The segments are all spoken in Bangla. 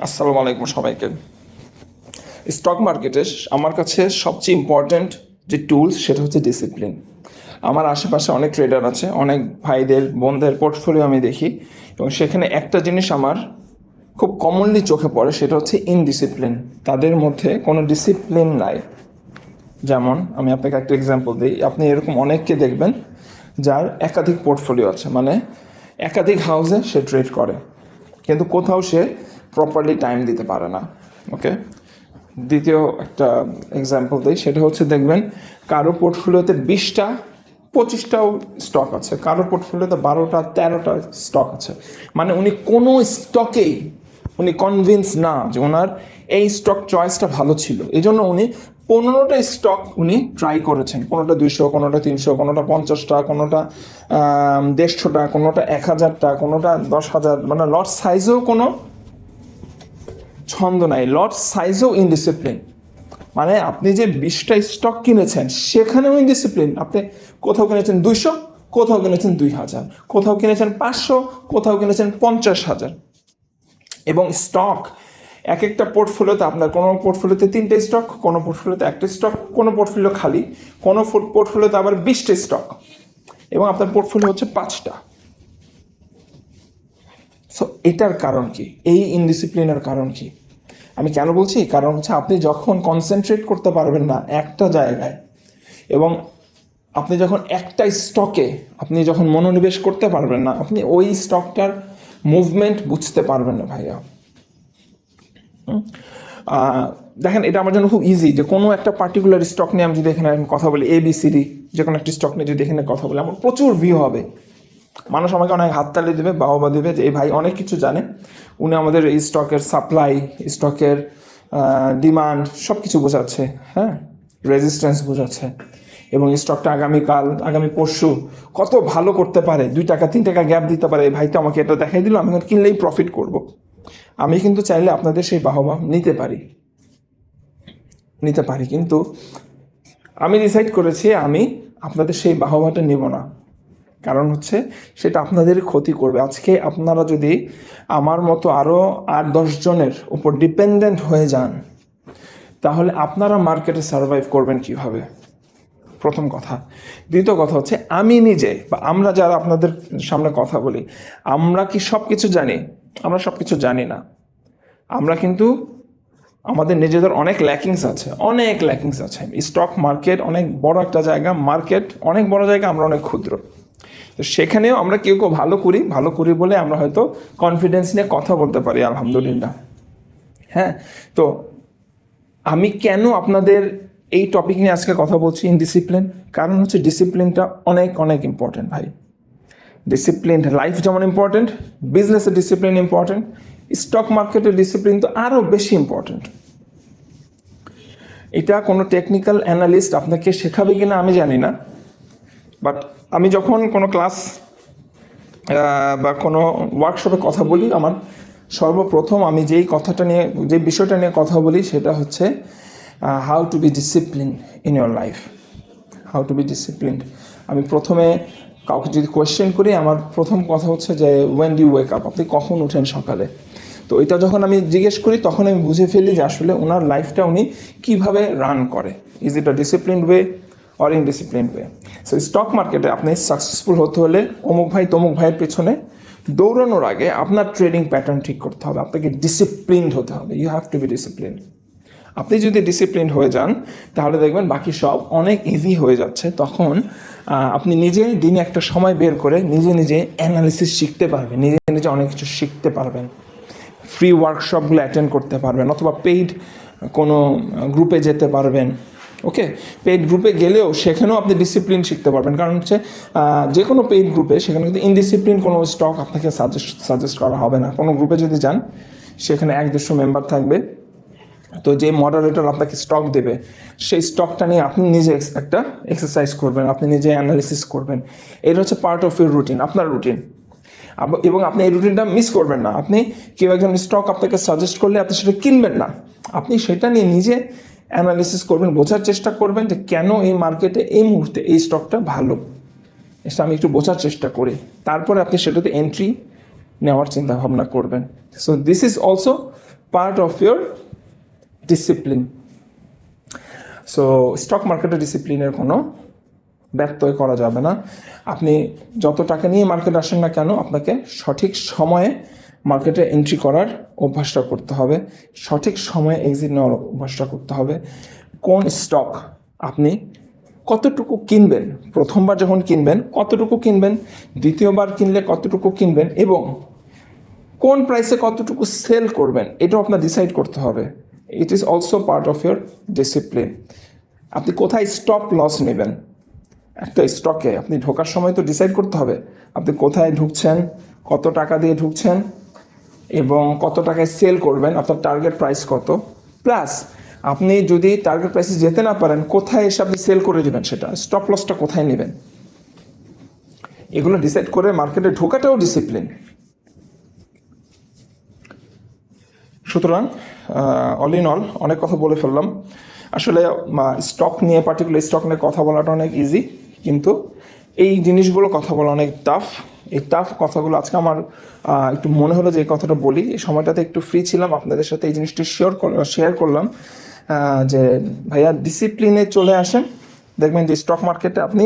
আসসালামু আলাইকুম সবাইকে। স্টক মার্কেটে আমার কাছে সবচেয়ে ইম্পর্ট্যান্ট যে টুলস সেটা হচ্ছে ডিসিপ্লিন। আমার আশেপাশে অনেক ট্রেডার আছে, অনেক ভাইদের বোনদের পোর্টফোলিও আমি দেখি, এবং সেখানে একটা জিনিস আমার খুব কমনলি চোখে পড়ে, সেটা হচ্ছে ইনডিসিপ্লিন। তাদের মধ্যে কোনো ডিসিপ্লিন নাই। যেমন আমি আপনাকে একটা এক্সাম্পল দিই, আপনি এরকম অনেককে দেখবেন যার একাধিক পোর্টফোলিও আছে, মানে একাধিক হাউসে সে ট্রেড করে, কিন্তু কোথাও সে প্রপারলি টাইম দিতে পারে না। ওকে, দ্বিতীয় একটা এক্সাম্পল দিই, সেটা হচ্ছে দেখবেন কারো পোর্টফোলিওতে 20টা 25টাও স্টক আছে, কারো পোর্টফোলিওতে 12টা 13টা স্টক আছে। মানে উনি কোনো স্টকেই উনি কনভিন্স না যে ওনার এই স্টক চয়েসটা ভালো ছিল, এই জন্য উনি 15টা স্টক উনি ট্রাই করেছেন, কোনোটা 200, কোনোটা 300, কোনোটা 50টা, কোনোটা 150টা, কোনোটা 1000টা, কোনোটা 10,000। মানে লট সাইজেও কোনো ছন্দ নাই, লট সাইজও ইনডিসিপ্লিন। মানে আপনি যে 20টা স্টক কিনেছেন সেখানেও ইনডিসিপ্লিন। আপনি কোথাও কিনেছেন 200, কোথাও কিনেছেন 2000, কোথাও কিনেছেন 500, কোথাও কিনেছেন 50,000। এবং স্টক এক একটা পোর্টফোলিওতে, আপনার কোনো পোর্টফোলিওতে 3টে স্টক, কোনো পোর্টফোলিওতে 1টা স্টক, কোনো পোর্টফোলিও খালি, কোনো পোর্টফোলিওতে আবার 20টা স্টক, এবং আপনার পোর্টফোলিও হচ্ছে 5টা। সো এটার কারণ কি? এই ইনডিসিপ্লিনের কারণ কি? আমি কেন বলছি? কারণ হচ্ছে আপনি যখন কনসেন্ট্রেট করতে পারবেন না একটা জায়গায়, এবং আপনি যখন একটা স্টকে আপনি যখন মনোনিবেশ করতে পারবেন না, আপনি ওই স্টকটার মুভমেন্ট বুঝতে পারবেন না ভাইয়া। দেখেন, এটা আমার জন্য খুব ইজি যে কোনো একটা পার্টিকুলার স্টক নিয়ে আমি যদি এখানে কথা বলি, ABCD যে কোনো একটা স্টক নিয়ে যদি এখানে কথা বলি, আমার প্রচুর ভিউ হবে, মানুষ আমাকে অনেক হাততালি দেবে, বাহবা দেবে যে এই ভাই অনেক কিছু জানে, উনি আমাদের এই স্টকের সাপ্লাই, স্টকের ডিমান্ড সব কিছু বোঝাচ্ছে, হ্যাঁ, রেজিস্ট্যান্স বোঝাচ্ছে, এবং স্টকটা আগামীকাল, আগামী পরশু কত ভালো করতে পারে, 2 টাকা 3 টাকা গ্যাপ দিতে পারে, এই ভাই তো আমাকে এটা দেখাই দিল, আমি কিনলেই প্রফিট করব। আমি কিন্তু চাইলে আপনাদের সেই বাহবা নিতে পারি, কিন্তু আমি ডিসাইড করেছি আমি আপনাদের সেই বাহবাটা নেব না। কারণ হচ্ছে সেটা আপনাদের ক্ষতি করবে। আজকে আপনারা যদি আমার মতো আরও 8-10 জনের উপর ডিপেন্ডেন্ট হয়ে যান, তাহলে আপনারা মার্কেটে সার্ভাইভ করবেন কিভাবে? প্রথম কথা। দ্বিতীয় কথা হচ্ছে, আমি নিজে বা আমরা যারা আপনাদের সামনে কথা বলি, আমরা কি সব কিছু জানি? আমরা সব কিছু জানি না। আমরা কিন্তু আমাদের নিজেদের অনেক ল্যাকিংস আছে। স্টক মার্কেট অনেক বড় একটা জায়গা, মার্কেট অনেক বড় জায়গা, আমরা অনেক ক্ষুদ্র। তো সেখানেও আমরা কেউ ভালো করি বলে আমরা হয়তো কনফিডেন্স নিয়ে কথা বলতে পারি, আলহামদুলিল্লাহ। হ্যাঁ, তো আমি কেন আপনাদের এই টপিক নিয়ে আজকে কথা বলছি, ইনডিসিপ্লিন? কারণ হচ্ছে ডিসিপ্লিনটা অনেক অনেক ইম্পর্টেন্ট ভাই। ডিসিপ্লিন লাইফ যেমন ইম্পর্টেন্ট, বিজনেসের ডিসিপ্লিন ইম্পর্টেন্ট, স্টক মার্কেটের ডিসিপ্লিন তো আরও বেশি ইম্পর্টেন্ট। এটা কোনো টেকনিক্যাল অ্যানালিস্ট আপনাকে শেখাবে কিনা আমি জানি না, বাট আমি যখন কোনো ক্লাস বা কোনো ওয়ার্কশপে কথা বলি, আমার সর্বপ্রথম আমি যে বিষয়টা নিয়ে কথা বলি সেটা হচ্ছে how to be discipline in your life. আমি প্রথমে কাউকে যদি কোয়েশ্চেন করি, আমার প্রথম কথা হচ্ছে যে when do you wake up, আপনি কখন উঠেন সকালে? তো এটা যখন আমি জিজ্ঞেস করি, তখন আমি বুঝে ফেলি যে আসলে ওনার লাইফটা উনি কীভাবে রান করে। Is it a disciplined way or indisciplined way? So stock মার্কেটে আপনি সাকসেসফুল হতে হলে অমুক ভাই তমুক ভাইয়ের পেছনে দৌড়ানোর আগে আপনার ট্রেডিং প্যাটার্ন ঠিক করতে হবে, আপনাকে ডিসিপ্লিনড হতে হবে। You have to be disciplined. আপনি যদি ডিসিপ্লিনড হয়ে যান, তাহলে দেখবেন বাকি সব অনেক ইজি হয়ে যাচ্ছে। তখন আপনি নিজে দিনে একটা সময় বের করে নিজে অ্যানালিসিস শিখতে পারবেন, নিজে অনেক কিছু শিখতে পারবেন, ফ্রি ওয়ার্কশপগুলো অ্যাটেন্ড করতে পারবেন, অথবা পেইড কোনো গ্রুপে যেতে পারবেন। ওকে, পেইড গ্রুপে গেলেও সেখানেও আপনি ডিসিপ্লিন শিখতে পারবেন। কারণ হচ্ছে যে কোনো পেইড গ্রুপে সেখানে কিন্তু ইনডিসিপ্লিন কোনো স্টক আপনাকে সাজেস্ট করা হবে না। কোনো গ্রুপে যদি যান, সেখানে 1-150 মেম্বার থাকবে, তো যে মডারেটর আপনাকে স্টক দেবে, সেই স্টকটা নিয়ে আপনি নিজে একটা এক্সারসাইজ করবেন, আপনি নিজে অ্যানালিসিস করবেন। এটা হচ্ছে পার্ট অফ ইউর রুটিন, আপনার রুটিন। এবং আপনি এই রুটিনটা মিস করবেন না। আপনি কেউ একজন স্টক আপনাকে সাজেস্ট করলে আপনি সেটা কিনবেন না, আপনি সেটা নিয়ে নিজে অ্যানালিসিস করবেন, বোঝার চেষ্টা করবেন যে কেন এই মার্কেটে এই মুহূর্তে এই স্টকটা ভালো, এটা আমি একটু বোঝার চেষ্টা করি, তারপরে আপনি সেটাতে এন্ট্রি নেওয়ার চিন্তা ভাবনা করবেন। So this is also part of your discipline. So stock মার্কেটে ডিসিপ্লিনের কোনো ব্যত্যয় করা যাবে না। আপনি যত টাকা নিয়ে মার্কেটে আসেন না কেন, আপনাকে সঠিক সময়ে মার্কেটে এন্ট্রি করার অভ্যাসটা করতে হবে, সঠিক সময়ে এক্সিট নেওয়ার অভ্যাসটা করতে হবে। কোন স্টক আপনি কতটুকু কিনবেন, প্রথমবার যখন কিনবেন কতটুকু কিনবেন, দ্বিতীয়বার কিনলে কতটুকু কিনবেন, এবং কোন প্রাইসে কতটুকু সেল করবেন, এটাও আপনার ডিসাইড করতে হবে। It is also part of your discipline. আপনি কোথায় স্টপ লস নেবেন, একটা স্টকে আপনি ঢোকার সময় তো ডিসাইড করতে হবে আপনি কোথায় ঢুকছেন, কত টাকা দিয়ে ঢুকছেন, এবং কত টাকায় সেল করবেন, আপনার টার্গেট প্রাইস কত, প্লাস আপনি যদি টার্গেট প্রাইসে যেতে না পারেন কোথায় এসে আপনি সেল করে দেবেন, সেটা স্টপ লসটা কোথায় নেবেন, এগুলো ডিসাইড করে মার্কেটে ঢোকাটাও ডিসিপ্লিন। সুতরাং অল ইন অল অনেক কথা বলে ফেললাম। আসলে স্টক নিয়ে, পার্টিকুলার স্টক নিয়ে কথা বলাটা অনেক ইজি, কিন্তু এই জিনিসগুলো কথা বলা অনেক টাফ। এই টাফ কথাগুলো আজকে আমার একটু মনে হলো যে এই কথাটা বলি। এই সময়টাতে একটু ফ্রি ছিলাম, আপনাদের সাথে এই জিনিসটি শেয়ার করলাম যে ভাইয়া ডিসিপ্লিনে চলে আসেন, দেখবেন যে স্টক মার্কেটে আপনি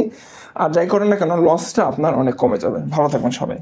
আর যাই করেন না কেন লসটা আপনার অনেক কমে যাবে। ভালো থাকবেন সবাই।